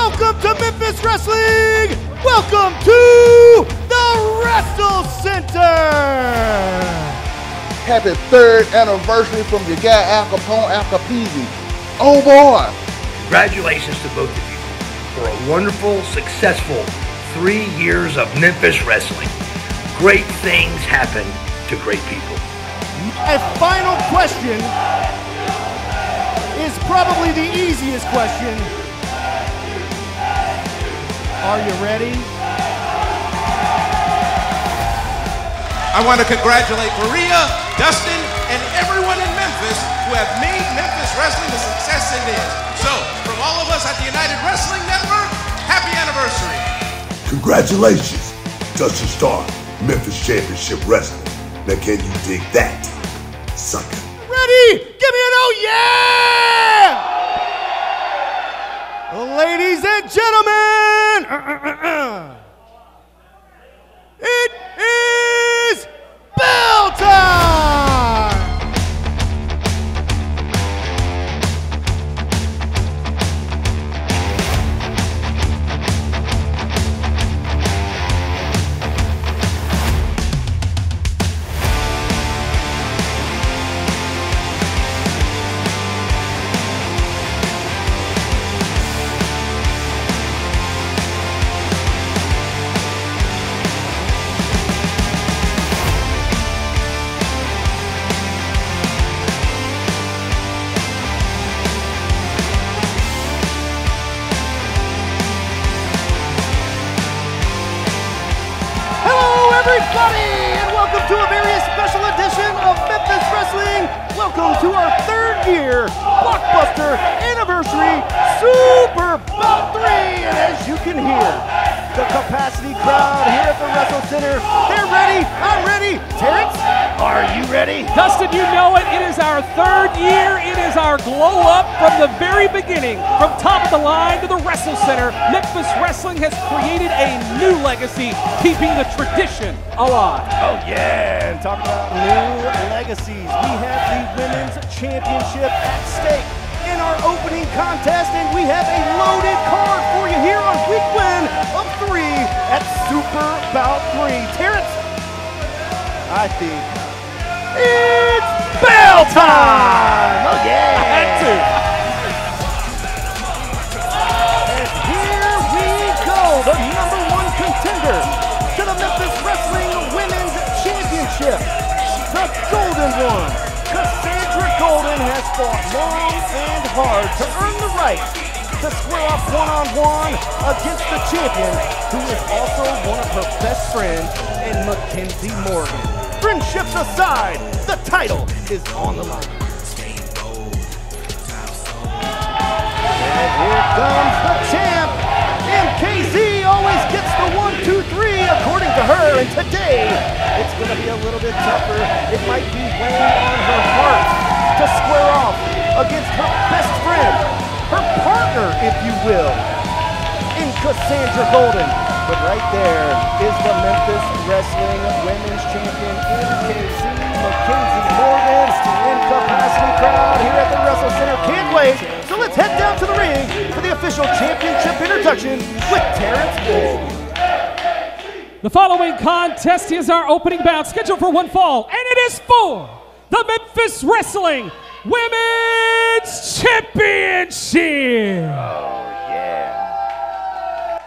Welcome to Memphis Wrestling! Welcome to the Wrestle Center! Happy 3rd anniversary from your guy Al Kapone, Al Capizzi. Oh boy! Congratulations to both of you for a wonderful, successful 3 years of Memphis Wrestling. Great things happen to great people. My final question is probably the easiest question. Are you ready? I want to congratulate Maria, Dustin, and everyone in Memphis who have made Memphis Wrestling the success it is. So, from all of us at the United Wrestling Network, happy anniversary. Congratulations, Dustin Starr, Memphis Championship Wrestling. Now can you dig that, sucker? Ready? Give me an oh yeah! Ladies and gentlemen, it is bell time! Everybody, and welcome to a very special edition of Memphis Wrestling. Welcome to our 3rd year blockbuster anniversary SUPERBOUT III. And as you can hear, the capacity crowd here at the Wrestle Center, they're ready. I'm ready. Terrence, are you ready? Dustin, you know it. It is our 3rd year. It is our glow up from the very beginning. From top of the line to the Wrestle Center, Memphis Wrestling has created a new legacy, keeping the tradition alive. Oh yeah, and talk about new legacies. We have the Women's Championship at stake in our opening contest, and we have a loaded card for you here on week 1 of 3 at SUPERBOUT III. Terrence, I think it's bell time! Oh yeah! I had to. And here we go, the #1 contender to the Memphis Wrestling Women's Championship, the Golden One. Cassandra Golden has fought long and hard to earn the right to square off one-on-one against the champion, who is also one of her best friends in Mackenzie Morgan. Friendships aside, the title is on the line. And here comes the champ. MKZ always gets the 1, 2, 3 according to her, and today it's going to be a little bit tougher. It might be weighing on her heart to square off against her best friend, her partner, if you will, in Cassandra Golden. But right there is the Memphis Wrestling Women's Champion, MKZ Mackenzie Morgan, in capacity crowd here at the Wrestle Center. Can't wait. So let's head down to the ring for the official championship introduction with Terrence Bull. The following contest is our opening bout, scheduled for one fall, and it is for the Memphis Wrestling Women's Championship.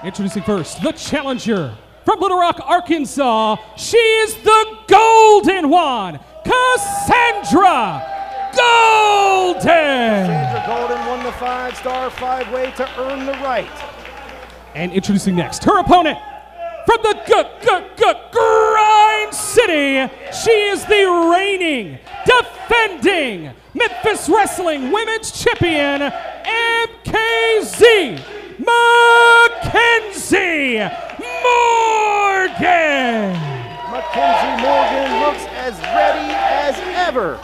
Introducing first, the challenger from Little Rock, Arkansas. She is the Golden One, Cassandra Golden. Cassandra Golden won the 5-star 5-way to earn the right. And introducing next, her opponent from the Grind City. She is the reigning, defending Memphis Wrestling Women's Champion, MKZ Mackenzie Morgan. Mackenzie Morgan looks as ready as ever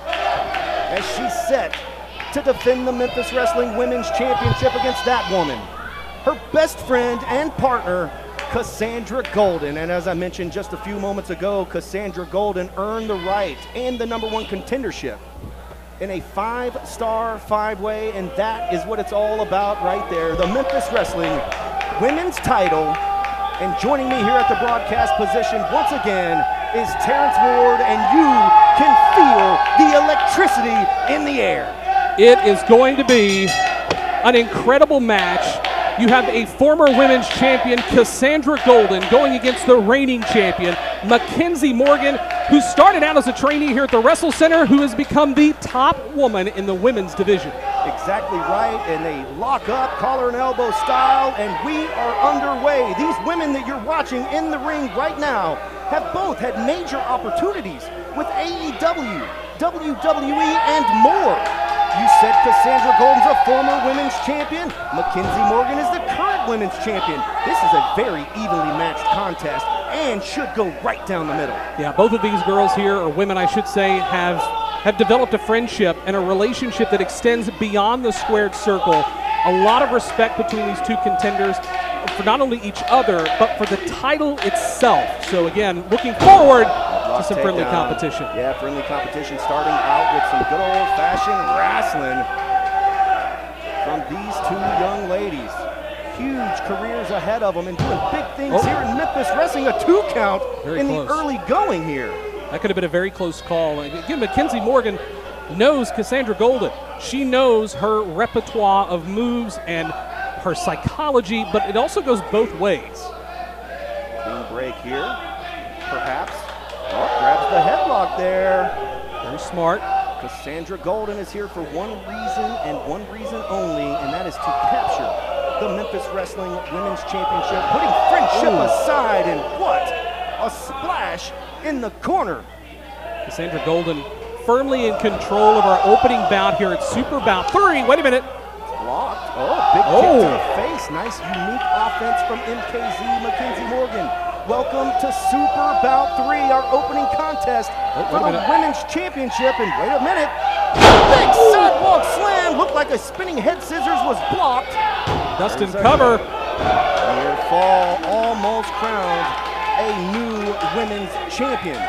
as she's set to defend the Memphis Wrestling Women's Championship against that woman, her best friend and partner, Cassandra Golden. And as I mentioned just a few moments ago, Cassandra Golden earned the right and the #1 contendership in a 5-star 5-way, and that is what it's all about right there. The Memphis Wrestling women's title. And joining me here at the broadcast position once again is Terrence Ward, and you can feel the electricity in the air. It is going to be an incredible match. You have a former women's champion, Cassandra Golden, going against the reigning champion, Mackenzie Morgan, who started out as a trainee here at the Wrestle Center, who has become the top woman in the women's division. Exactly right, and they lock up, collar and elbow style, and we are underway. These women that you're watching in the ring right now have both had major opportunities with AEW, WWE, and more. You said Cassandra Golden's a former women's champion. Mackenzie Morgan is the current women's champion. This is a very evenly matched contest and should go right down the middle. Yeah, both of these girls here, or women I should say, have developed a friendship and a relationship that extends beyond the squared circle. A lot of respect between these two contenders for not only each other, but for the title itself. So again, looking forward to some friendly competition. Yeah, friendly competition starting out with some good old-fashioned wrestling from these two young ladies. Huge careers ahead of them and doing big things here in Memphis Wrestling. A 2 count in the early going here. That could have been a very close call. Again, Mackenzie Morgan knows Cassandra Golden. She knows her repertoire of moves and her psychology, but it also goes both ways. Clean break here, perhaps. Oh, grabs the headlock there. Very smart. Cassandra Golden is here for one reason and one reason only, and that is to capture the Memphis Wrestling Women's Championship, putting friendship aside, and what a splash in the corner. Cassandra Golden firmly in control of our opening bout here at SUPERBOUT III. Wait a minute. Blocked. Oh, big kick to the face. Nice, unique offense from MKZ, Mackenzie Morgan. Welcome to SUPERBOUT III, our opening contest for the Women's Championship. And wait a minute. Big sidewalk slam. Looked like a spinning head scissors was blocked. Dustin cover. Near fall, almost crowned a new women's champion.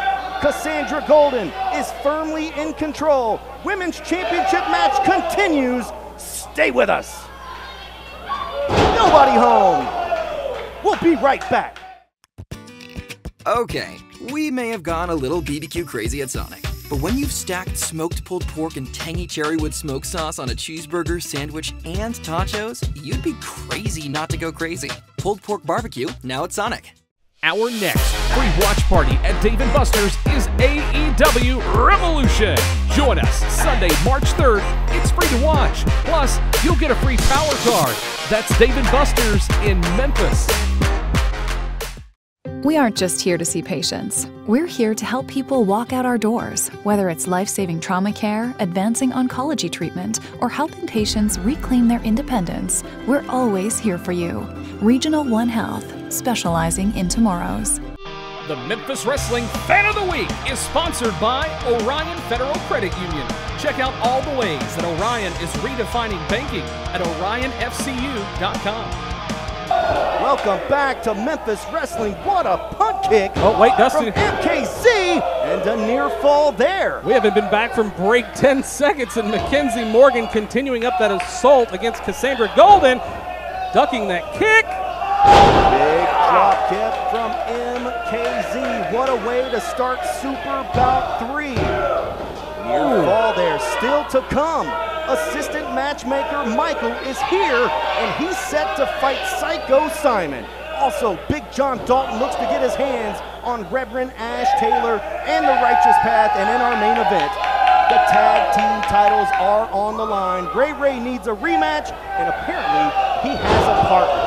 Cassandra Golden is firmly in control. Women's Championship match continues. Stay with us. Nobody home. We'll be right back. Okay, we may have gone a little BBQ crazy at Sonic, but when you've stacked smoked pulled pork and tangy cherrywood smoke sauce on a cheeseburger, sandwich, and tachos, you'd be crazy not to go crazy. Pulled pork barbecue, now at Sonic. Our next free watch party at Dave & Buster's is AEW Revolution. Join us Sunday, March 3rd. It's free to watch. Plus, you'll get a free power card. That's Dave & Buster's in Memphis. We aren't just here to see patients. We're here to help people walk out our doors, whether it's life-saving trauma care, advancing oncology treatment, or helping patients reclaim their independence. We're always here for you. Regional One Health, specializing in tomorrows. The Memphis Wrestling Fan of the Week is sponsored by Orion Federal Credit Union. Check out all the ways that Orion is redefining banking at orionfcu.com. Welcome back to Memphis Wrestling. What a punt kick. Oh, wait, Dustin. From MKZ, and a near fall there. We haven't been back from break 10 seconds, and Mackenzie Morgan continuing up that assault against Cassandra Golden, ducking that kick. Big drop kick from MKZ. What a way to start SUPERBOUT III. Near fall there, still to come. Assistant matchmaker Michael is here, and he's set to fight Psycho Simon. Also, Big John Dalton looks to get his hands on Reverend Ash Taylor and the Righteous Path, and in our main event, the tag team titles are on the line. Ray needs a rematch, and apparently he has a partner.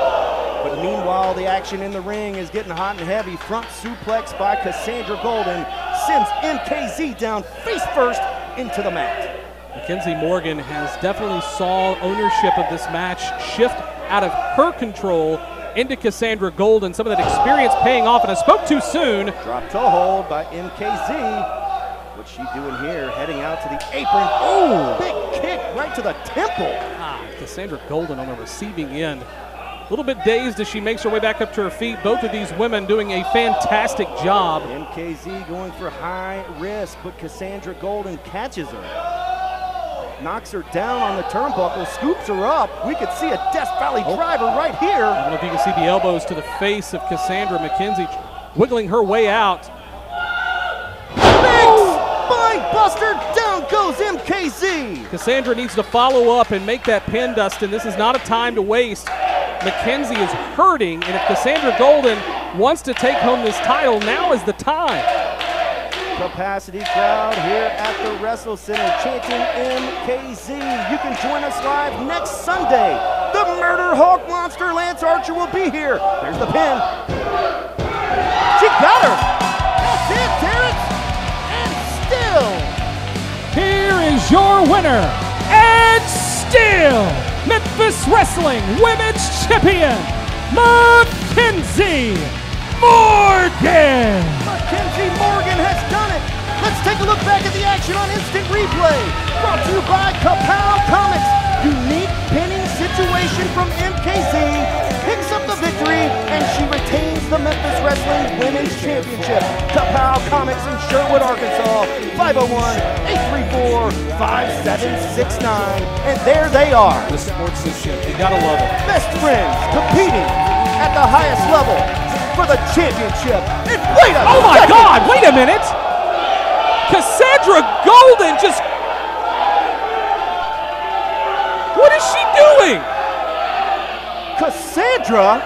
But meanwhile, the action in the ring is getting hot and heavy. Front suplex by Cassandra Golden sends MKZ down face first into the mat. Mackenzie Morgan has definitely saw ownership of this match shift out of her control into Cassandra Golden. Some of that experience paying off, and I spoke too soon. Drop toe hold by MKZ. What's she doing here? Heading out to the apron. Oh, big kick right to the temple. Cassandra Golden on the receiving end. A little bit dazed as she makes her way back up to her feet. Both of these women doing a fantastic job. MKZ going for high risk, but Cassandra Golden catches her. knocks her down on the turnbuckle, scoops her up. We could see a Death Valley driver right here. I don't know if you can see the elbows to the face of Cassandra. McKenzie wiggling her way out. Big spine buster, down goes MKZ. Cassandra needs to follow up and make that pin, Dustin. This is not a time to waste. McKenzie is hurting, and if Cassandra Golden wants to take home this title, now is the time. Capacity crowd here at the Wrestle Center chanting MKZ. You can join us live next Sunday. The Murder Hawk Monster Lance Archer will be here. There's the pin. She got her. That's it, Terrence. And still. Here is your winner, and still Memphis Wrestling Women's Champion, Mackenzie Morgan. Mackenzie Morgan has done it. Let's take a look back at the action on Instant Replay. Brought to you by Kapone Comics. Unique pinning situation from MKZ. Picks up the victory, and she retains the Memphis Wrestling Women's Championship. Kapone Comics in Sherwood, Arkansas. 501-834-5769. And there they are. The sportsmanship, you gotta love it. Best friends competing at the highest level for the championship. And wait a Oh my second. God, wait a minute. Cassandra Golden just, what is she doing? Cassandra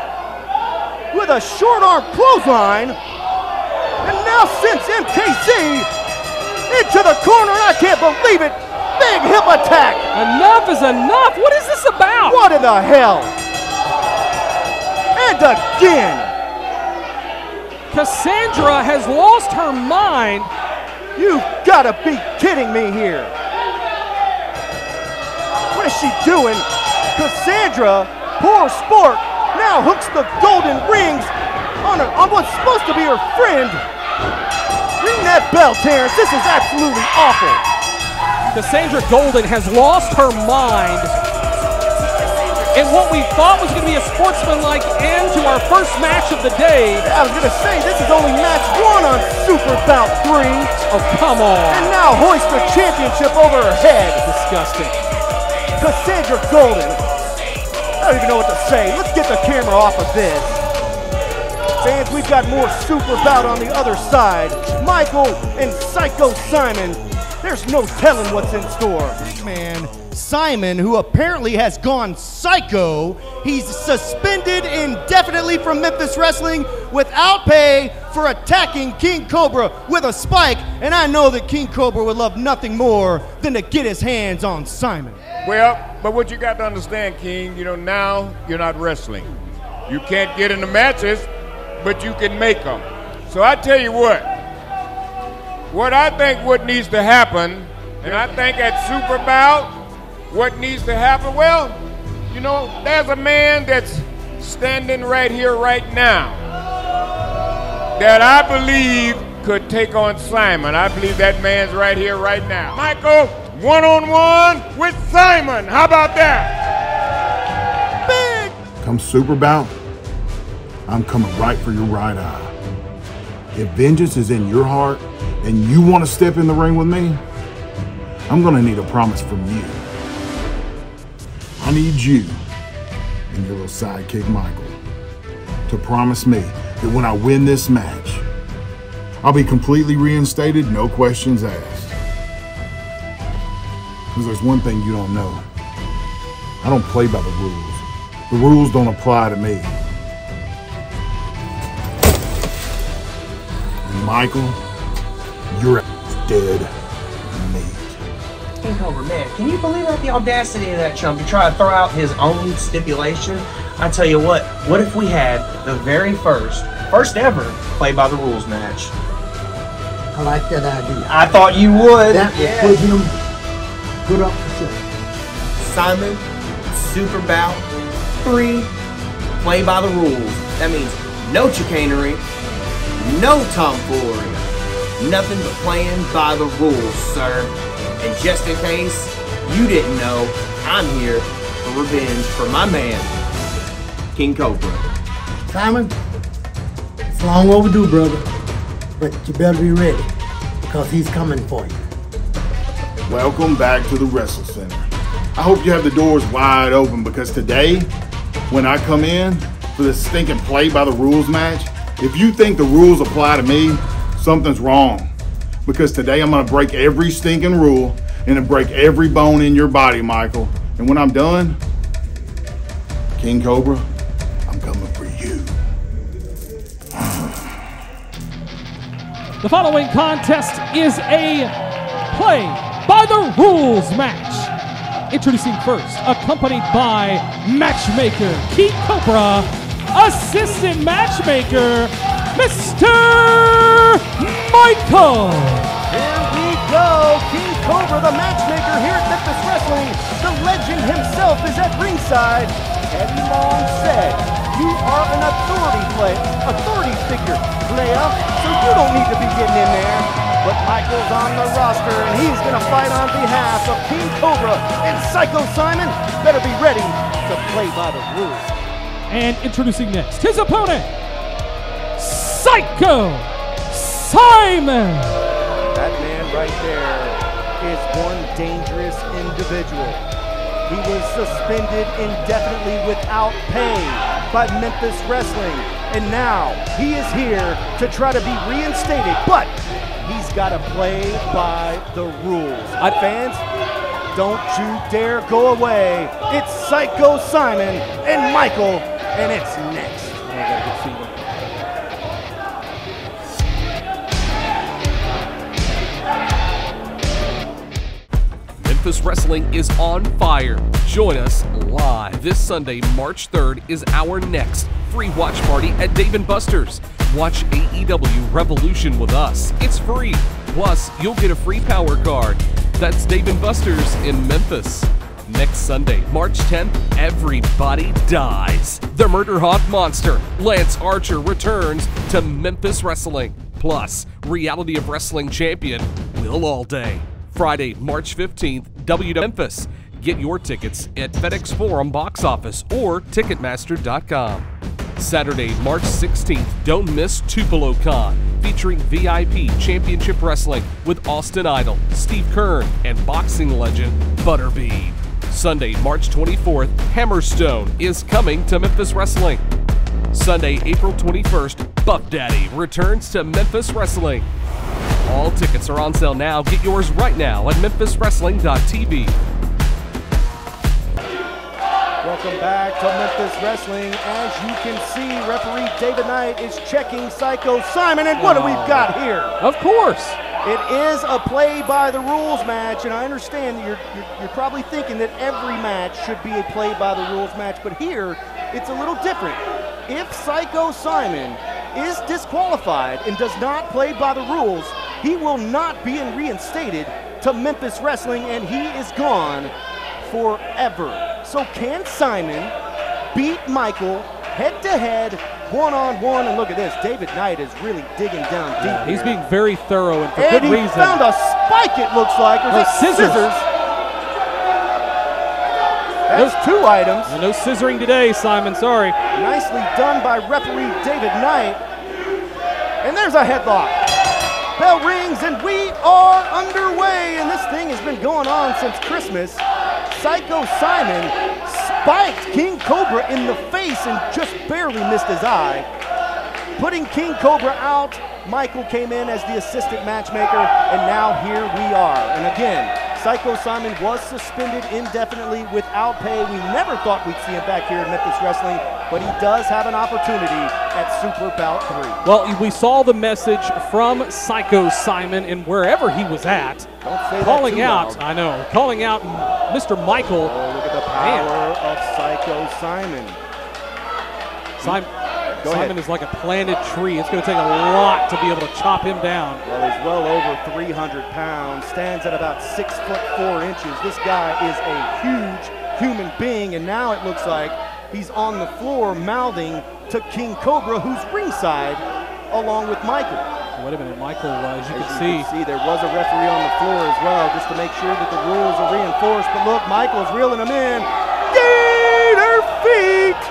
with a short arm clothesline. And now sends MKZ into the corner. And I can't believe it. Big hip attack. Enough is enough. What is this about? What in the hell? And again. Cassandra has lost her mind. You've got to be kidding me here. What is she doing? Cassandra, poor sport, now hooks the golden rings on what's supposed to be her friend. Ring that bell, Terrence. This is absolutely awful. Cassandra Golden has lost her mind in what we thought was going to be a sportsmanlike end to our first match of the day. I was going to say, this is only match 1 on SUPERBOUT 3. Oh, come on. And now hoist the championship over her head. Disgusting. Cassandra Golden. I don't even know what to say. Let's get the camera off of this. Fans, we've got more SUPERBOUT on the other side. Michael and Psycho Simon. There's no telling what's in store. Man, Simon, who apparently has gone psycho, he's suspended indefinitely from Memphis Wrestling without pay for attacking King Cobra with a spike, and I know that King Cobra would love nothing more than to get his hands on Simon. Well, but what you got to understand, King, now you're not wrestling. You can't get in the matches, but you can make them. So I tell you what I think what needs to happen, and I think at SUPERBOUT, what needs to happen, well, there's a man that's standing right here right now that I believe could take on Simon. I believe that man's right here right now. Michael, one-on-one with Simon. How about that? Big! Come SUPERBOUT, I'm coming right for your right eye. If vengeance is in your heart and you want to step in the ring with me, I'm going to need a promise from you. I need you and your little sidekick, Michael, to promise me that when I win this match, I'll be completely reinstated, no questions asked. Because there's one thing you don't know. I don't play by the rules. The rules don't apply to me. And Michael, you're dead meat. King Cobra, man, can you believe the audacity of that chump to try to throw out his own stipulation? I tell you what if we had the very first ever play by the rules match? I like that idea. I thought you would. That was putting him good up for sure. Simon, SUPERBOUT 3, play by the rules. That means no chicanery, no tomfoolery, nothing but playing by the rules, sir. And just in case you didn't know, I'm here for revenge for my man, King Cobra. Simon, it's long overdue, brother. But you better be ready, because he's coming for you. Welcome back to the Wrestle Center. I hope you have the doors wide open because today, when I come in for this stinking play by the rules match, if you think the rules apply to me, something's wrong. Because today I'm gonna break every stinking rule and then break every bone in your body, Michael. And when I'm done, King Cobra, I'm coming for you. The following contest is a play by the rules match. Introducing first, accompanied by matchmaker King Cobra, assistant matchmaker Mr. Michael. Here we go, King Cobra, the matchmaker here at Memphis Wrestling. The legend himself is at ringside. Eddie Long said, you are an authority figure, player, so you don't need to be getting in there. But Michael's on the roster, and he's going to fight on behalf of King Cobra and Psycho Simon. Better be ready to play by the rules. And introducing next, his opponent, Psycho Simon. That man right there is one dangerous individual. He was suspended indefinitely without pay by Memphis Wrestling, and now he is here to try to be reinstated, but he's got to play by the rules. Fans, don't you dare go away. It's Psycho Simon and Michael, and it's next. I got a good feeling. Memphis Wrestling is on fire. Join us live this Sunday, March 3rd is our next free watch party at Dave & Buster's. Watch AEW Revolution with us. It's free. Plus, you'll get a free power card. That's Dave & Buster's in Memphis. Next Sunday, March 10th, everybody dies. The Murder Hawk Monster, Lance Archer, returns to Memphis Wrestling. Plus, Reality of Wrestling champion, Will Allday. Friday, March 15th, Memphis. Get your tickets at FedEx Forum box office or Ticketmaster.com. Saturday, March 16th, don't miss Tupelo Con, featuring VIP Championship Wrestling with Austin Idol, Steve Kern, and boxing legend Butterbean. Sunday, March 24th, Hammerstone is coming to Memphis Wrestling. Sunday, April 21st, Buff Daddy returns to Memphis Wrestling. All tickets are on sale now. Get yours right now at memphiswrestling.tv. Welcome back to Memphis Wrestling. As you can see, referee David Knight is checking Psycho Simon, and what do we got here? Of course. It is a play by the rules match, and I understand that you're probably thinking that every match should be a play by the rules match, but here it's a little different. If Psycho Simon is disqualified and does not play by the rules, he will not be reinstated to Memphis Wrestling, and he is gone forever. So can Simon beat Michael head-to-head, one-on-one? And look at this, David Knight is really digging down deep. He's being very thorough and for and good he reason. Found a spike, it looks like. Or no, scissors. That's two items. No scissoring today, Simon, sorry. Nicely done by referee David Knight. And there's a headlock. Bell rings and we are underway, and this thing has been going on since Christmas. Psycho Simon spiked King Cobra in the face and just barely missed his eye. Putting King Cobra out, Michael came in as the assistant matchmaker, and now here we are. And again, Psycho Simon was suspended indefinitely without pay. We never thought we'd see him back here at Memphis Wrestling, but he does have an opportunity at SUPERBOUT 3. Well, we saw the message from Psycho Simon and wherever he was at, calling out, I know, calling out Mr. Michael. Oh, look at the power of Psycho Simon. Simon is like a planted tree. It's going to take a lot to be able to chop him down. Well, he's well over 300 pounds, stands at about 6'4". This guy is a huge human being, and now it looks like he's on the floor mouthing to King Cobra, who's ringside, along with Michael. Wait a minute, Michael, as you can see, there was a referee on the floor as well, just to make sure that the rules are reinforced. But look, Michael's reeling him in. Gator feet!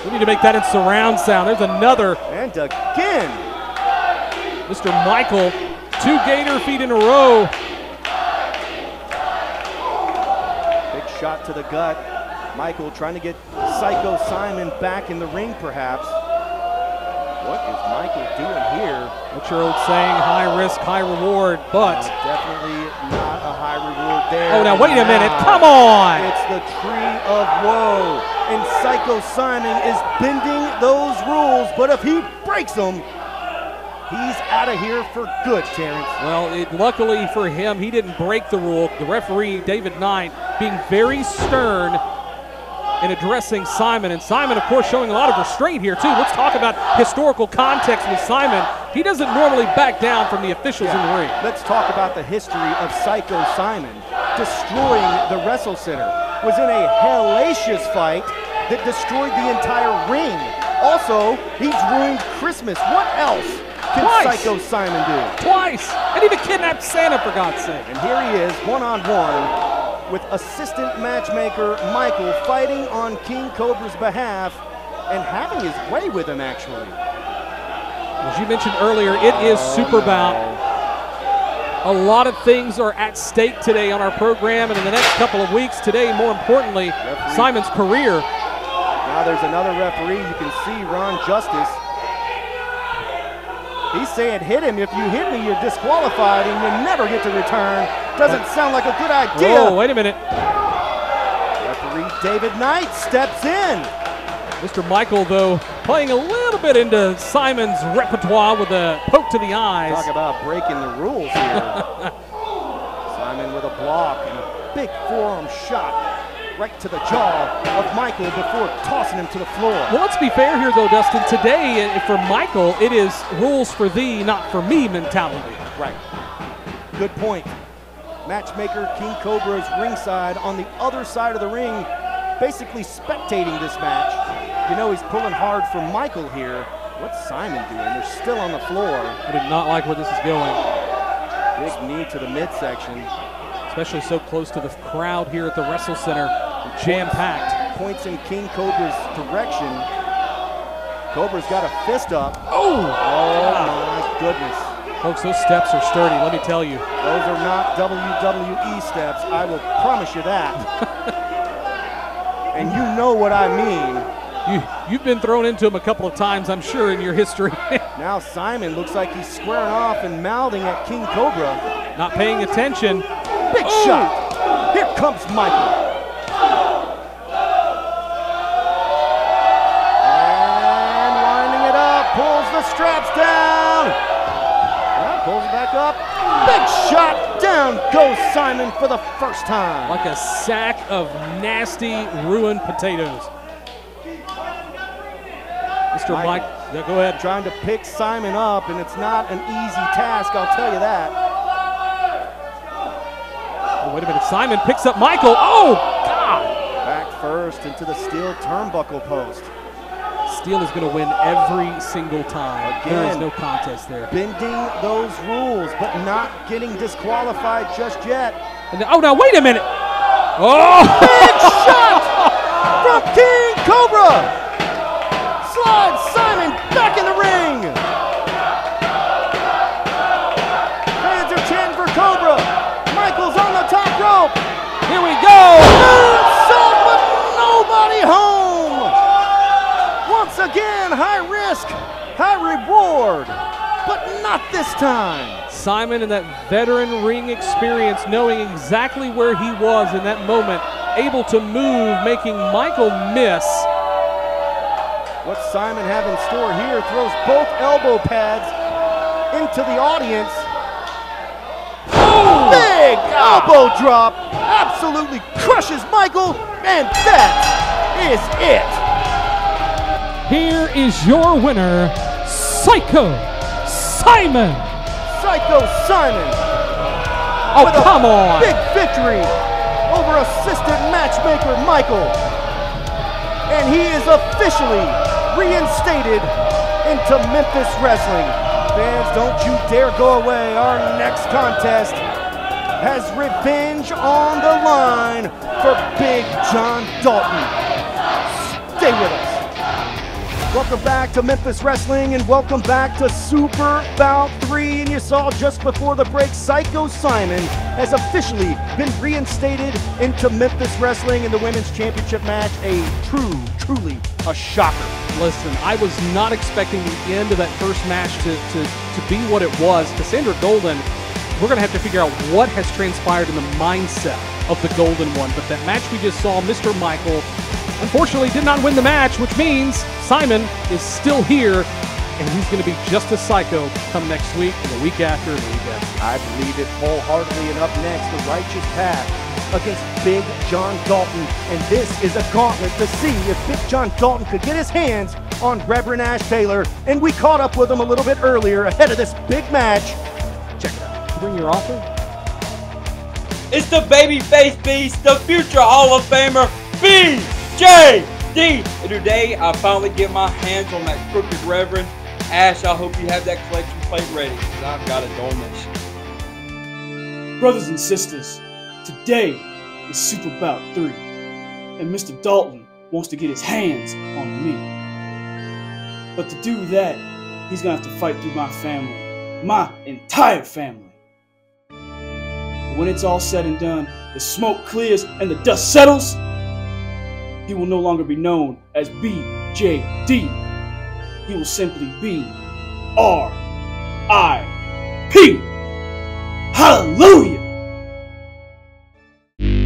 We need to make that in surround sound. There's another. And again. Mr. Michael 2 gator feet in a row. Big shot to the gut. Michael trying to get Psycho Simon back in the ring, perhaps. What is Michael doing here? What's your old saying? High risk, high reward, but definitely not a high reward there. Oh, now wait a minute. Come on. It's the tree of woe. And Psycho Simon is bending those rules, but if he breaks them, he's out of here for good, Terrence. Well, luckily for him, he didn't break the rule. The referee, David Knight, being very stern in addressing Simon. And Simon, of course, showing a lot of restraint here, too. Let's talk about historical context with Simon. He doesn't normally back down from the officials in the ring. Let's talk about the history of Psycho Simon destroying the Wrestle Center. Was in a hellacious fight that destroyed the entire ring. Also, he's ruined Christmas. What else can Psycho Simon do? Twice! And even kidnapped Santa, for God's sake. And here he is, one-on-one, with assistant matchmaker Michael fighting on King Cobra's behalf and having his way with him, actually. As you mentioned earlier, it is SUPERBOUT. A lot of things are at stake today on our program and in the next couple of weeks. Today, more importantly, Simon's career. Now there's another referee. You can see Ron Justice. He's saying, hit him. If you hit me, you're disqualified and you never get to return. Doesn't sound like a good idea. Oh, wait a minute. Referee David Knight steps in. Mr. Michael, though, playing a little bit into Simon's repertoire with a poke to the eyes. Talk about breaking the rules here. Simon with a block and a big forearm shot right to the jaw of Michael before tossing him to the floor. Well, let's be fair here, though, Dustin. Today, for Michael, it is rules for thee, not for me mentality. Right. Good point. Matchmaker King Cobra is ringside on the other side of the ring, basically spectating this match. You know he's pulling hard for Michael here. What's Simon doing? They're still on the floor. I did not like where this is going. Big knee to the midsection. Especially so close to the crowd here at the Wrestle Center. Jam-packed. Points in King Cobra's direction. Cobra's got a fist up. Oh my goodness. Folks, those steps are sturdy, let me tell you. Those are not WWE steps, I will promise you that. And you know what I mean. You've been thrown into him a couple of times, I'm sure, in your history. Now Simon looks like he's squaring off and mouthing at King Cobra. Not paying attention. Big shot. Here comes Michael. And winding it up, pulls the straps down. Pulls it back up. Big shot. Down goes Simon for the first time. Like a sack of nasty, ruined potatoes. Mr. Mike, yeah, go ahead. Trying to pick Simon up, and it's not an easy task, I'll tell you that. Oh, wait a minute. Simon picks up Michael. Oh, God. Back first into the steel turnbuckle post. Steel is going to win every single time. Again, there is no contest there. Bending those rules, but not getting disqualified just yet. And oh, now wait a minute. Oh! Big shot from King Cobra. Slides Simon back in the ring. Fans are chanting for Cobra. Michael's on the top rope. Here we go. Moonsault, but nobody home. Once again, high risk, high reward, but not this time. Simon and that veteran ring experience, knowing exactly where he was in that moment, able to move, making Michael miss. What Simon have in store here, throws both elbow pads into the audience. Oh! Big elbow drop, absolutely crushes Michael, and that is it. Here is your winner, Psycho Simon. Psycho Simon. Oh, come on. Big victory over assistant matchmaker Michael. And he is officially reinstated into Memphis Wrestling. Fans, don't you dare go away. Our next contest has revenge on the line for Big John Dalton. Stay with us. Welcome back to Memphis Wrestling and welcome back to SUPERBOUT III. And you saw just before the break, Psycho Simon has officially been reinstated into Memphis Wrestling in the Women's Championship match. Truly a shocker. Listen, I was not expecting the end of that first match to be what it was. Cassandra Golden, we're going to have to figure out what has transpired in the mindset of the Golden One. But that match we just saw, Mr. Michael, unfortunately did not win the match, which means Simon is still here, and he's going to be just as psycho come next week, and the week after, and the week after. I believe it wholeheartedly. And up next, the Righteous Path against Big John Dalton. And this is a gauntlet to see if Big John Dalton could get his hands on Reverend Ash Taylor. And we caught up with him a little bit earlier ahead of this big match. Check it out. Bring your offer. It's the babyface beast, the future Hall of Famer, BJD. And today, I finally get my hands on that crooked Reverend. Ash, I hope you have that collection plate ready, because I've got a donation. Brothers and sisters, today is SUPERBOUT III, and Mr. Dalton wants to get his hands on me. But to do that, he's gonna have to fight through my family, my entire family. When it's all said and done, the smoke clears and the dust settles, he will no longer be known as BJD. He will simply be R.I.P. Hallelujah!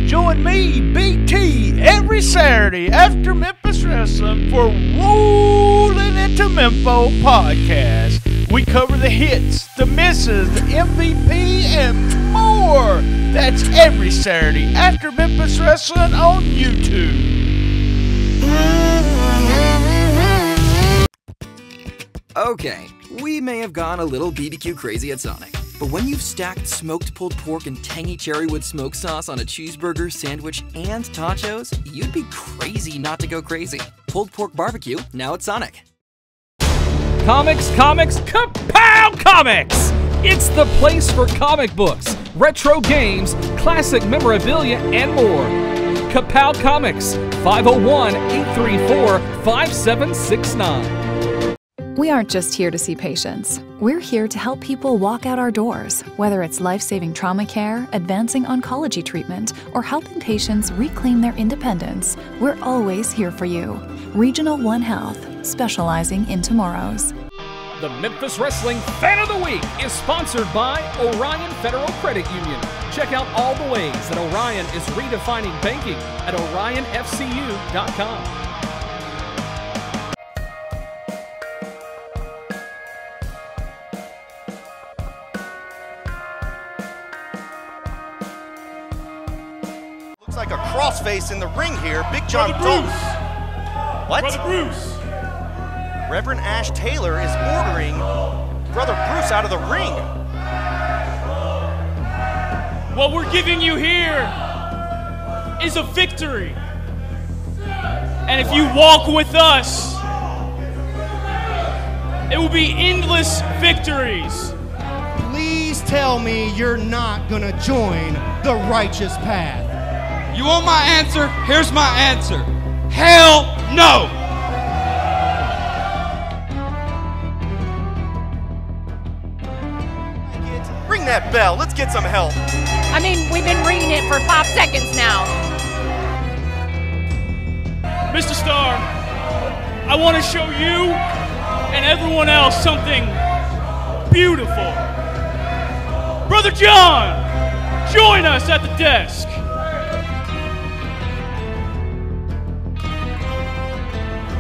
Join me, BT, every Saturday after Memphis Wrestling for Rolling Into Mempho podcast. We cover the hits, the misses, the MVP, and more. That's every Saturday after Memphis Wrestling on YouTube. Okay, we may have gone a little BBQ crazy at Sonic, but when you've stacked smoked pulled pork and tangy cherrywood smoke sauce on a cheeseburger, sandwich, and tachos, you'd be crazy not to go crazy. Pulled pork barbecue, now at Sonic. Comics, Kapow Comics! It's the place for comic books, retro games, classic memorabilia, and more. Kapow Comics, 501-834-5769. We aren't just here to see patients. We're here to help people walk out our doors, whether it's life-saving trauma care, advancing oncology treatment, or helping patients reclaim their independence. We're always here for you. Regional One Health, specializing in tomorrows. The Memphis Wrestling Fan of the Week is sponsored by Orion Federal Credit Union. Check out all the ways that Orion is redefining banking at orionfcu.com. Looks like a crossface in the ring here. Big John Dalton. What? Brother Bruce. Reverend Ash Taylor is ordering Brother Bruce out of the ring. What we're giving you here is a victory. And if you walk with us, it will be endless victories. Please tell me you're not gonna join the Righteous Path. You want my answer? Here's my answer. Hell no! Ring that bell. Let's get some help. I mean, we've been ringing it for 5 seconds now. Mr. Starr, I want to show you and everyone else something beautiful. Brother John, join us at the desk.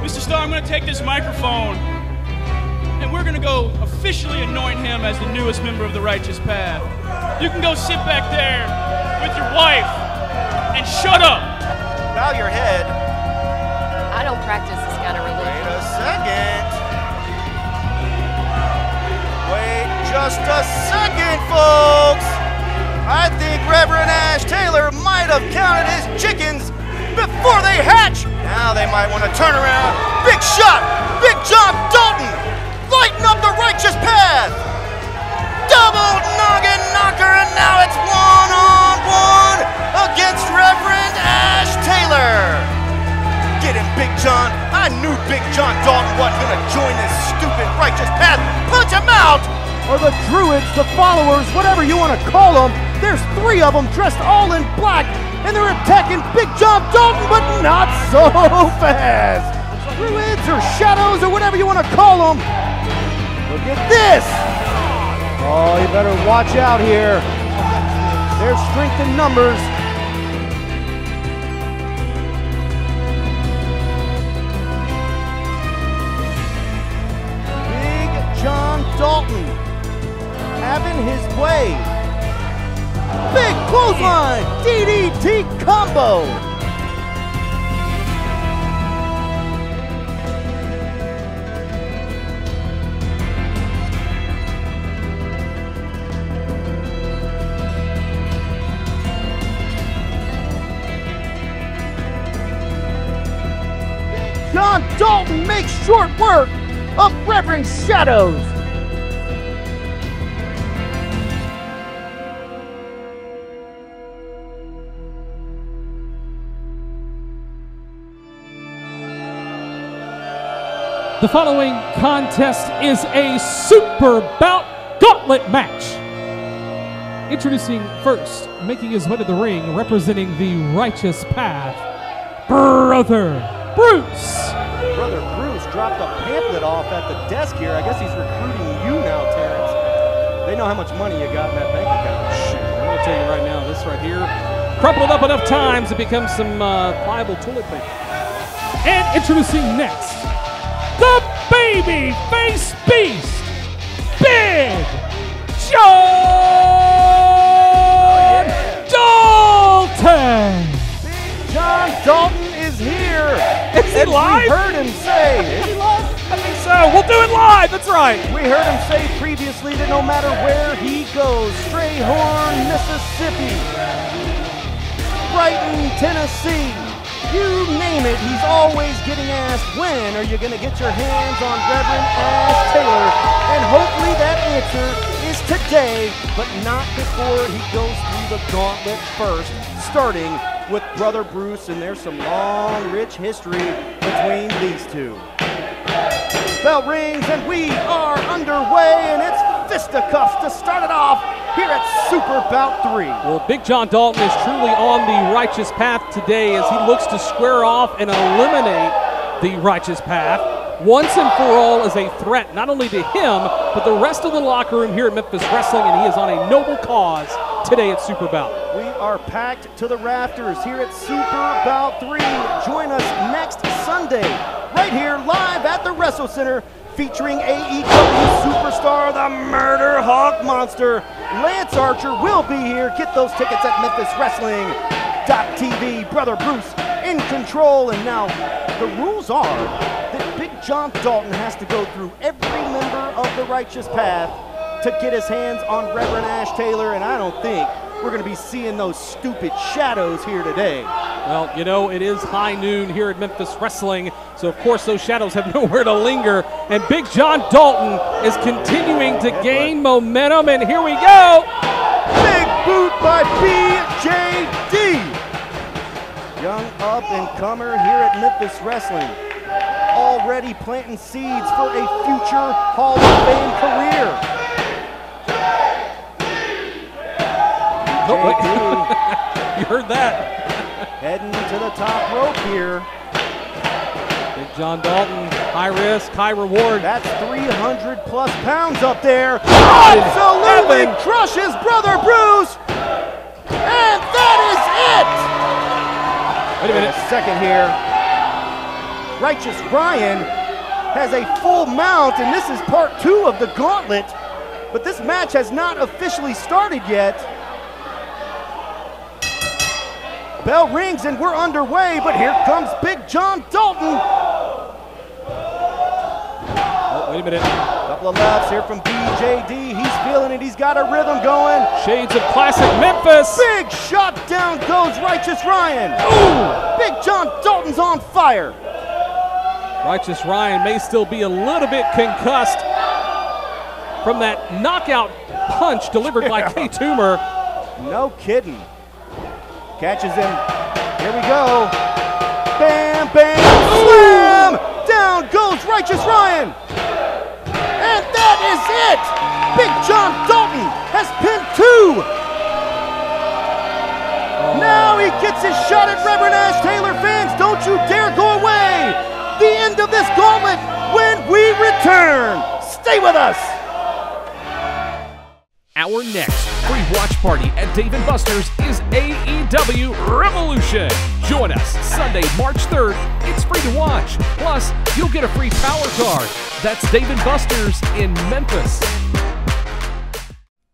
Mr. Starr, I'm going to take this microphone and we're going to go officially anoint him as the newest member of the Righteous Path. You can go sit back there with your wife and shut up. Bow your head. I don't practice this kind of religion. Wait a second. Wait just a second, folks. I think Reverend Ash Taylor might have counted his chickens before they hatch. Now they might want to turn around. Big shot. Big John Dalton. Lighten up the Righteous Path. Double noggin knocker, and now it's one-on-one against Reverend Ash Taylor. Get him, Big John. I knew Big John Dalton wasn't gonna join this stupid righteous path. Punch him out! Or the Druids, the followers, whatever you want to call them. There's 3 of them dressed all in black, and they're attacking Big John Dalton, but not so fast. Druids or shadows or whatever you want to call them. Look at this. Oh, you better watch out here. There's strength in numbers. John Dalton having his way. Big clothesline, DDT combo. John Dalton makes short work of Reverend Shadows. The following contest is a Super Bout Gauntlet match. Introducing first, making his way to the ring, representing the Righteous Path, Brother Bruce. Brother Bruce dropped a pamphlet off at the desk here. I guess he's recruiting you now, Terrence. They know how much money you got in that bank account. Shoot, I'm going to tell you right now, this right here, crumpled up enough times it becomes some pliable toilet paper. And introducing next, the baby face beast, Big John Dalton. Big John Dalton is here. Is he live? We heard him say. Is he live? I think so. We'll do it live. That's right. We heard him say previously that no matter where he goes, Strayhorn, Mississippi, Brighton, Tennessee, you name it, he's always getting asked, when are you going to get your hands on Reverend Ash Taylor? And hopefully that answer is today, but not before he goes through the gauntlet first, starting with Brother Bruce, and there's some long, rich history between these two. Bell rings, and we are underway, and it's fisticuffs to start it off here at Super Bout 3. Well, Big John Dalton is truly on the righteous path today as he looks to square off and eliminate the righteous path once and for all as a threat not only to him, but the rest of the locker room here at Memphis Wrestling, and he is on a noble cause today at Super Bout. We are packed to the rafters here at Super Bout 3. Join us next Sunday right here live at the Wrestle Center, featuring AEW superstar, the Murder Hawk Monster. Lance Archer will be here. Get those tickets at MemphisWrestling.tv. Brother Bruce in control, and now the rules are that Big John Dalton has to go through every member of the Righteous Path to get his hands on Reverend Ash Taylor, and I don't think we're going to be seeing those stupid shadows here today. Well, you know, it is high noon here at Memphis Wrestling, so of course those shadows have nowhere to linger, and Big John Dalton is continuing to gain momentum, and here we go! Big boot by BJD! Young up-and-comer here at Memphis Wrestling, already planting seeds for a future Hall of Fame career. Oh, wait. You heard that. Heading to the top rope here. Big John Dalton, high risk, high reward. That's 300 plus pounds up there. Absolutely crushes Brother Bruce. And that is it. Wait a minute. A second here. Righteous Ryan has a full mount, and this is part 2 of the gauntlet. But this match has not officially started yet. Bell rings and we're underway, but here comes Big John Dalton. Oh, wait a minute. Couple of laps here from BJD. He's feeling it. He's got a rhythm going. Shades of classic Memphis. Big shot down goes Righteous Ryan. Ooh! Big John Dalton's on fire. Righteous Ryan may still be a little bit concussed from that knockout punch delivered by K-Toomer. No kidding. Catches him. Here we go. Bam, bam, slam! Stay with us. Our next free watch party at Dave & Buster's is AEW Revolution. Join us Sunday, March 3rd. It's free to watch. Plus, you'll get a free power card. That's Dave & Buster's in Memphis.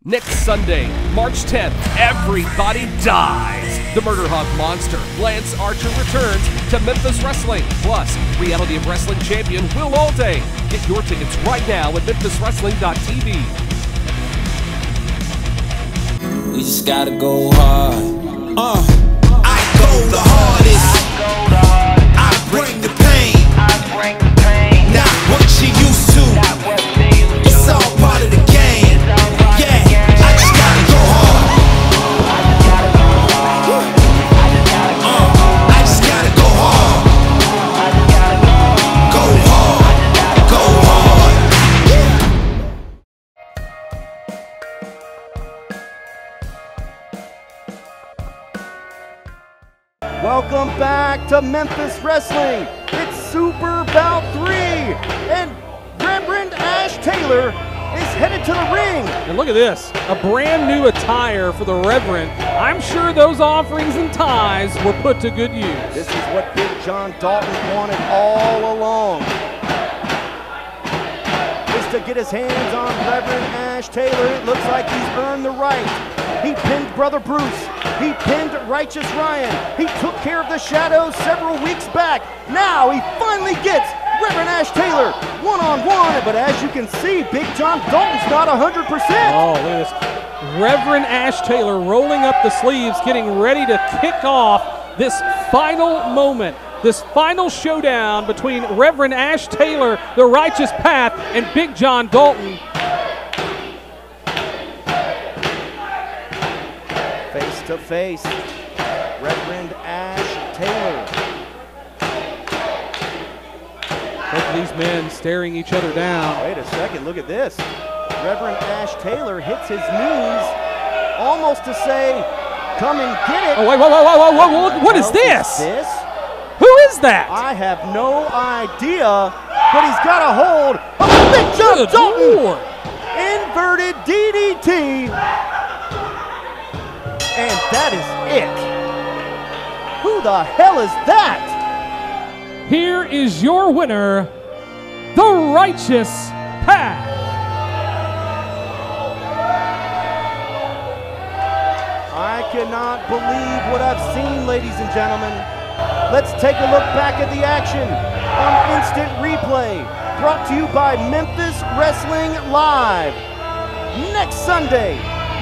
Next Sunday, March 10th, everybody dies. The Murder Hawk Monster, Lance Archer, returns to Memphis Wrestling. Plus, Reality of Wrestling champion Will Allday. Get your tickets right now at memphiswrestling.tv. We just gotta go hard. I go the hardest. I bring the pain. Not what you used to. It's all part of the game. Yeah, I just gotta go hard. I just gotta go hard. Go hard. Go hard. Welcome back to Memphis Wrestling. It's SUPERBOUT 3, and Reverend Ash Taylor is headed to the ring. And look at this, a brand new attire for the Reverend. I'm sure those offerings and ties were put to good use. This is what Big John Dalton wanted all along, is to get his hands on Reverend Ash Taylor. It looks like he's earned the right. He pinned Brother Bruce. He pinned Righteous Ryan. He took care of the Shadows several weeks back. Now he finally gets Reverend Ash Taylor one-on-one. But as you can see, Big John Dalton's not 100%. Oh, look at this. Reverend Ash Taylor rolling up the sleeves, getting ready to kick off this final moment, this final showdown between Reverend Ash Taylor, the Righteous Path, and Big John Dalton. Face to face, Reverend Ash Taylor. Both of these men staring each other down. Wait a second, look at this. Reverend Ash Taylor hits his knees almost to say, come and get it. Oh, wait, whoa, what is this? Who is that? I have no idea, but he's got a hold of Big John Dalton. Inverted DDT. And that is it. Who the hell is that? Here is your winner, the Righteous Path. I cannot believe what I've seen, ladies and gentlemen. Let's take a look back at the action on Instant Replay, brought to you by Memphis Wrestling Live. Next Sunday,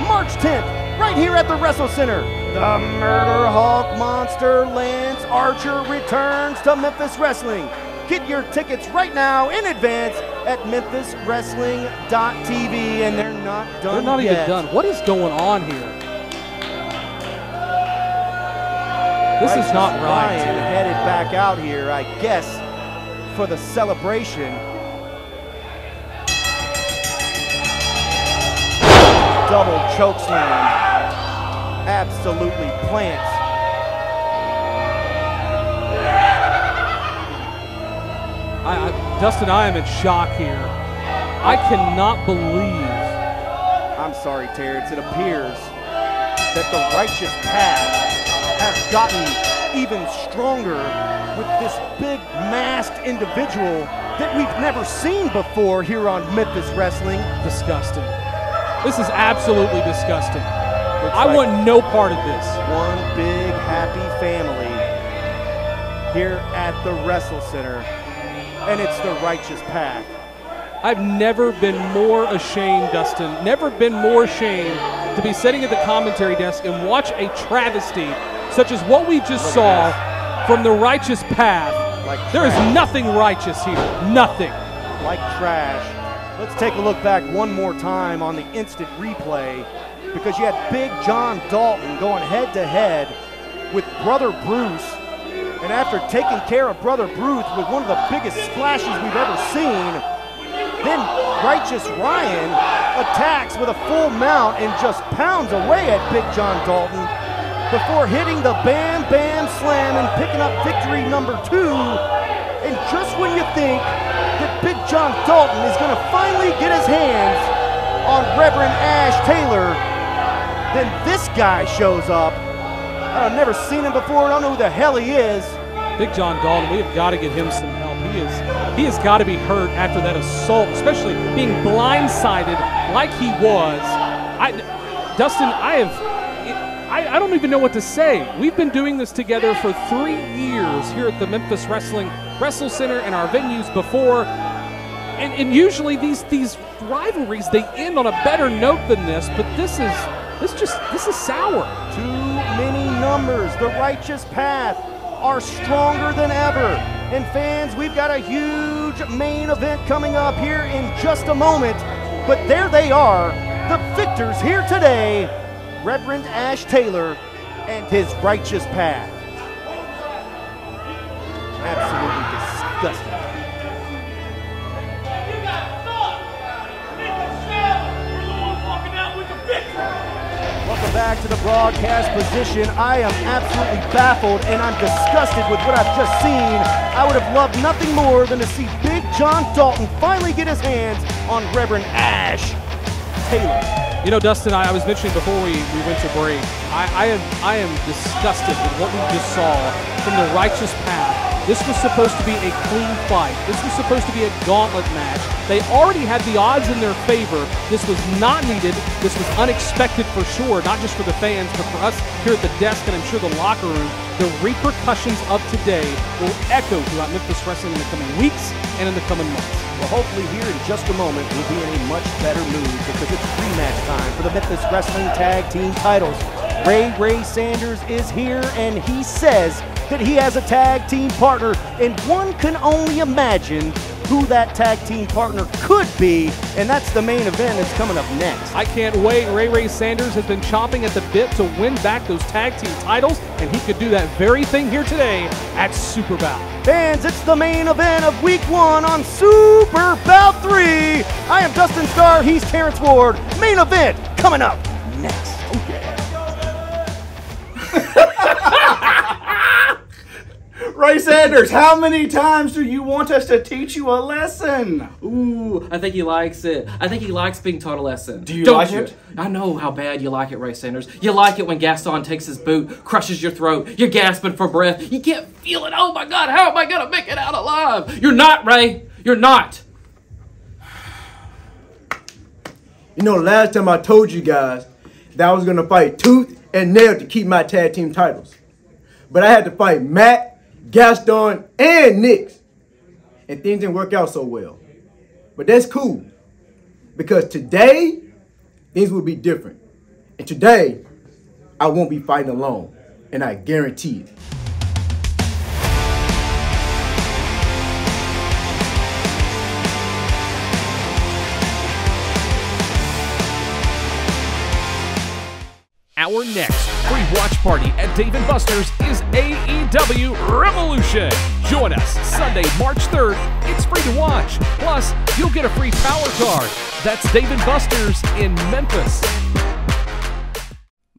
March 10th, right here at the Wrestle Center, the Murder Hawk Monster Lance Archer returns to Memphis Wrestling. Get your tickets right now in advance at memphiswrestling.tv, and they're not done yet. They're not even done. What is going on here? This is not right. Ryan headed back out here, I guess, for the celebration. Double chokeslam. Absolutely plants. Dustin, I am in shock here. I cannot believe. I'm sorry, Terrence. It appears that the Righteous Path have gotten even stronger with this big masked individual that we've never seen before here on Memphis Wrestling. Disgusting. This is absolutely disgusting. I want no part of this. One big happy family here at the Wrestle Center, and it's the Righteous Path. I've never been more ashamed, Dustin, never been more ashamed to be sitting at the commentary desk and watch a travesty such as what we just saw from the Righteous Path. There is nothing righteous here, nothing. Like trash. Let's take a look back one more time on the Instant Replay, because you had Big John Dalton going head-to-head with Brother Bruce, and after taking care of Brother Bruce with one of the biggest splashes we've ever seen, then Righteous Ryan attacks with a full mount and just pounds away at Big John Dalton before hitting the Bam Bam Slam and picking up victory number 2. And just when you think that Big John Dalton is going to finally get his hands on Reverend Ash Taylor, then this guy shows up. I've never seen him before. I don't know who the hell he is. Big John Dalton, we have got to get him some help. He has got to be hurt after that assault, especially being blindsided like he was. Dustin, I don't even know what to say. We've been doing this together for 3 years here at the Memphis Wrestling Wrestle Center and our venues before. And usually these rivalries, they end on a better note than this, but this is sour. Too many numbers. The Righteous Path are stronger than ever. And fans, we've got a huge main event coming up here in just a moment. But there they are, the victors here today, Reverend Ash Taylor and his Righteous Path. Absolutely disgusting. Welcome back to the broadcast position. I am absolutely baffled and I'm disgusted with what I've just seen. I would have loved nothing more than to see Big John Dalton finally get his hands on Reverend Ash Taylor. You know, Dustin, I was mentioning before we went to break, I am disgusted with what we just saw from the Righteous Path. This was supposed to be a clean fight. This was supposed to be a gauntlet match. They already had the odds in their favor. This was not needed. This was unexpected for sure, not just for the fans, but for us here at the desk and I'm sure the locker room. The repercussions of today will echo throughout Memphis Wrestling in the coming weeks and in the coming months. Well, hopefully here in just a moment we'll be in a much better mood because it's rematch time for the Memphis Wrestling Tag Team titles. Ray Sanders is here and he says that he has a tag team partner, and one can only imagine who that tag team partner could be, and that's the main event that's coming up next. I can't wait. Ray Sanders has been chomping at the bit to win back those tag team titles, and he could do that very thing here today at SUPERBOUT. Fans, it's the main event of Week 1 on SUPERBOUT 3. I am Dustin Starr, he's Terrence Ward. Main event coming up next. Oh yeah. Ray Sanders, how many times do you want us to teach you a lesson? Ooh, I think he likes it. I think he likes being taught a lesson. Do you like it? I know how bad you like it, Ray Sanders. You like it when Gaston takes his boot, crushes your throat, you're gasping for breath, you can't feel it. Oh my God, how am I gonna make it out alive? You're not, Ray. You're not. You know, last time I told you guys that I was gonna fight tooth and nail to keep my tag team titles. But I had to fight Matt, Gaston, and Nix. And things didn't work out so well. But that's cool. Because today, things will be different. And today, I won't be fighting alone. And I guarantee it. Our next free watch party at Dave & Buster's is AEW Revolution. Join us Sunday, March 3rd. It's free to watch. Plus, you'll get a free power card. That's Dave & Buster's in Memphis.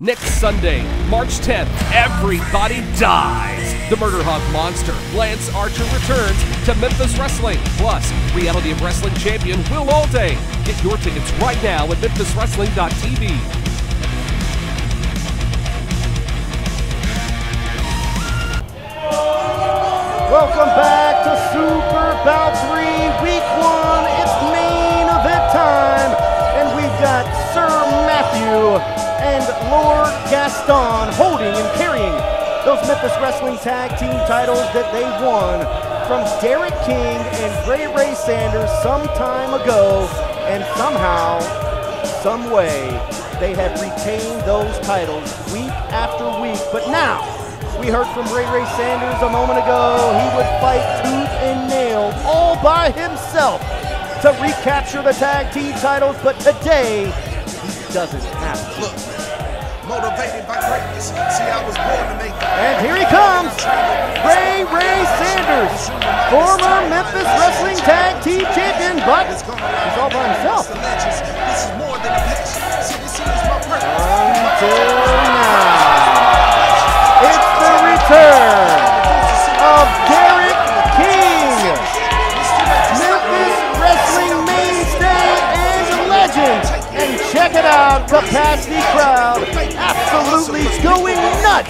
Next Sunday, March 10th, everybody dies. The Murder Hog Monster, Lance Archer, returns to Memphis Wrestling. Plus, Reality of Wrestling champion Will Allday. Get your tickets right now at memphiswrestling.tv. Welcome back to SUPERBOUT 3, Week 1. It's main event time, and we've got Sir Matthew and Lord Gaston holding and carrying those Memphis Wrestling Tag Team titles that they won from Derek King and Ray Sanders some time ago, and somehow, some way, they have retained those titles week after week. But now, we heard from Ray Sanders a moment ago. He would fight tooth and nail all by himself to recapture the tag team titles, but today he doesn't have to. Look, motivated by greatness. See, I was born to make it. And here he comes, Ray Sanders, former Memphis Wrestling Tag Team Champion, but he's all by himself. This is more than a passion. See, this is my purpose. Until now. It's the return of Derek King, Memphis capacity crowd absolutely going nuts.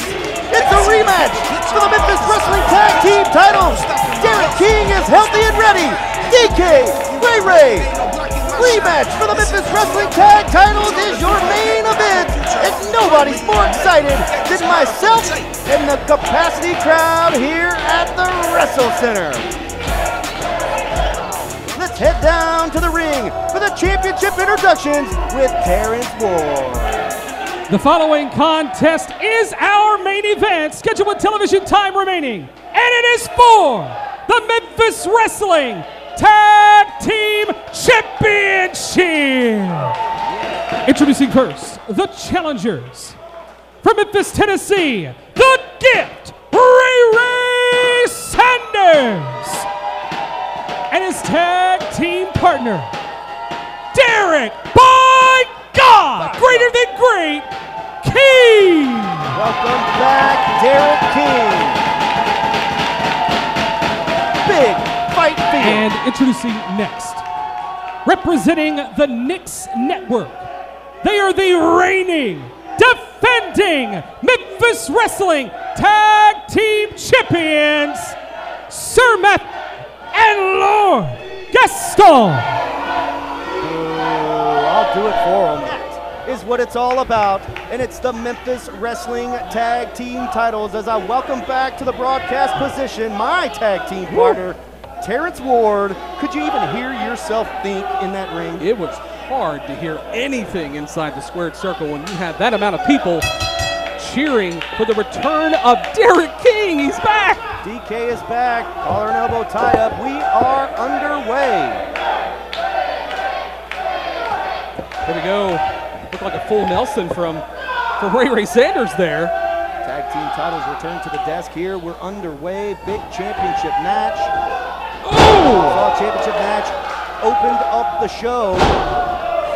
It's a rematch for the Memphis Wrestling Tag Team titles. Derek King is healthy and ready. DK, Ray. Rematch for the Memphis Wrestling Tag titles is your main event. And nobody's more excited than myself and the capacity crowd here at the Wrestle Center. Let's head down to the ring for the championship introductions with Terrence Ward. The following contest is our main event, scheduled with television time remaining, and it is for the Memphis Wrestling Tag Team Championship. Introducing first, the challengers. From Memphis, Tennessee, the Gift, Ray Sanders. And his tag team partner, Derek, by God, greater than great, King. Welcome back, Derek King. Big fight field. And introducing next, representing the Knicks Network, they are the reigning, defending Memphis Wrestling Tag Team Champions, Sir Matt and Lord Gaston. I'll do it for him. That is what it's all about, and it's the Memphis Wrestling Tag Team titles as I welcome back to the broadcast position my tag team partner, Terrence Ward. Could you even hear yourself think in that ring? It was hard to hear anything inside the squared circle when you had that amount of people cheering for the return of Derek King. He's back. DK is back. Collar and elbow tied up. We are underway. Here we go. Looked like a full Nelson from Ray Sanders there. Tag team titles return to the desk here. We're underway. Big championship match. Oh! Championship match opened up the show.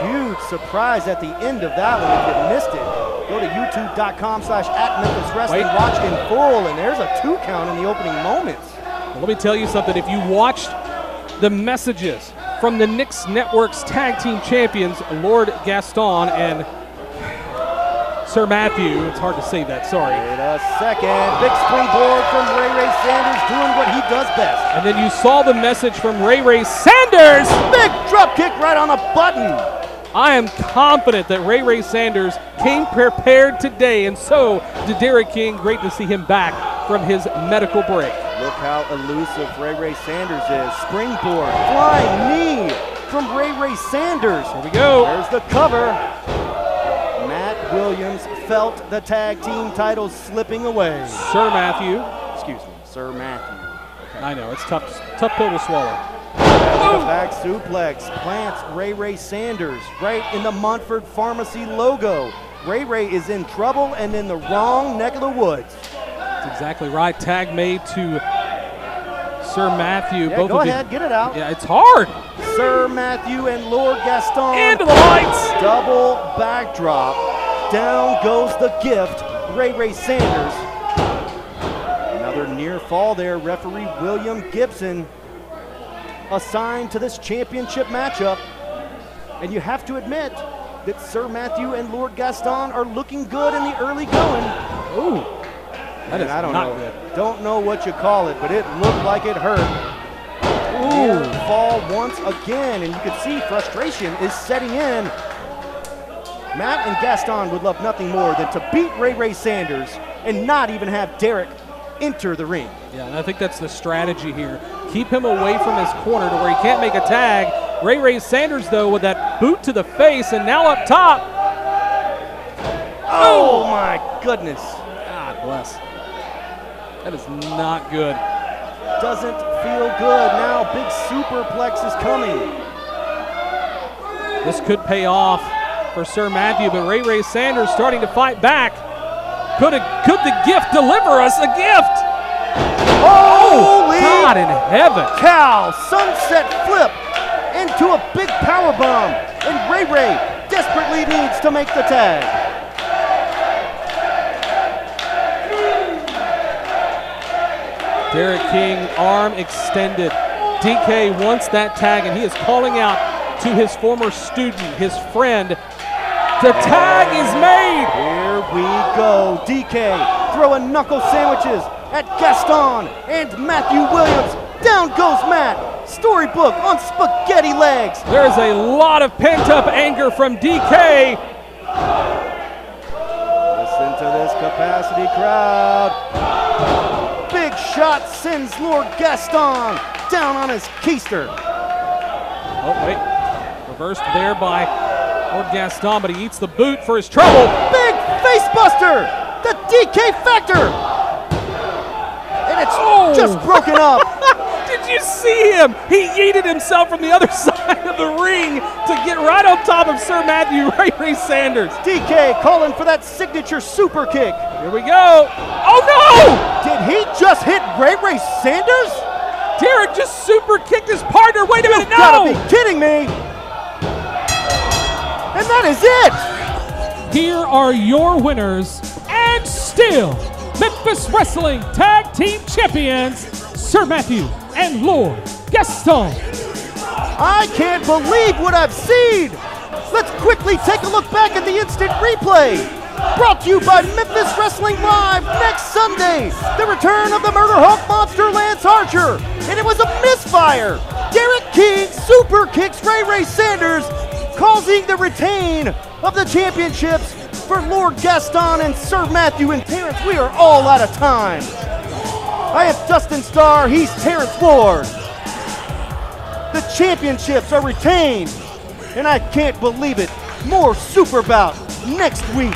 Huge surprise at the end of that one. If you missed it, go to youtube.com/@MemphisWrestling. Watch in full, and there's a 2 count in the opening moments. Well, let me tell you something. If you watched the messages from the Knicks Network's tag team champions, Lord Gaston and Sir Matthew, it's hard to say that, sorry. Wait a second. Big springboard from Ray Sanders doing what he does best. And then you saw the message from Ray Sanders. Big drop kick right on the button. I am confident that Ray Sanders came prepared today, and so did Derek King. Great to see him back from his medical break. Look how elusive Ray Sanders is. Springboard, flying knee from Ray Sanders. Here we go. There's the cover. Matt Williams felt the tag team titles slipping away. Sir Matthew. Excuse me, Sir Matthew. Okay. I know, it's tough pill to swallow. Back suplex plants Ray Sanders right in the Montford Pharmacy logo. Ray is in trouble and in the wrong neck of the woods. That's exactly right. Tag made to Sir Matthew. Yeah, both go of ahead, get it out. Yeah, it's hard. Sir Matthew and Lord Gaston. Into the lights. Double backdrop. Down goes the Gift, Ray Sanders. Another near fall there. Referee William Gibson assigned to this championship matchup. And you have to admit that Sir Matthew and Lord Gaston are looking good in the early going. Ooh, that is not good. Don't know what you call it, but it looked like it hurt. Near fall once again, and you can see frustration is setting in. Matt and Gaston would love nothing more than to beat Ray Sanders and not even have Derek enter the ring. Yeah, and I think that's the strategy here. Keep him away from his corner to where he can't make a tag. Ray Sanders, though, with that boot to the face, and now up top. Oh my goodness. God bless. That is not good. Doesn't feel good. Now big superplex is coming. This could pay off for Sir Matthew, but Ray Sanders starting to fight back. Could the Gift deliver us a gift? Holy God in heaven. Cow, sunset flip into a big power bomb, and Ray desperately needs to make the tag. Derek King, arm extended. DK wants that tag, and he is calling out to his former student, his friend, The tag is made. Here we go. DK throwing knuckle sandwiches at Gaston and Matthew Williams. Down goes Matt. Storybook on spaghetti legs. There's a lot of pent-up anger from DK. Listen to this capacity crowd. Big shot sends Lord Gaston down on his keister. Oh, wait. Reversed there by Lord Gaston, but he eats the boot for his trouble. Big face buster. The DK factor. And it's just broken up. Did you see him? He yeeted himself from the other side of the ring to get right on top of Sir Matthew Ray Sanders. DK calling for that signature super kick. Here we go. Oh no! Did he just hit Ray Sanders? Derek just super kicked his partner. Wait a minute, no! You gotta be kidding me. And that is it. Here are your winners and still Memphis Wrestling Tag Team Champions, Sir Matthew and Lord Gaston. I can't believe what I've seen. Let's quickly take a look back at the instant replay. Brought to you by Memphis Wrestling Live next Sunday. The return of the Murder Hawk Monster Lance Archer. And it was a misfire. Derek King super kicks Ray Sanders, causing the retain of the championships for Lord Gaston and Sir Matthew and Terrence. We are all out of time. I am Dustin Starr, he's Terrence Ward. The championships are retained, and I can't believe it. More SUPERBOUT next week.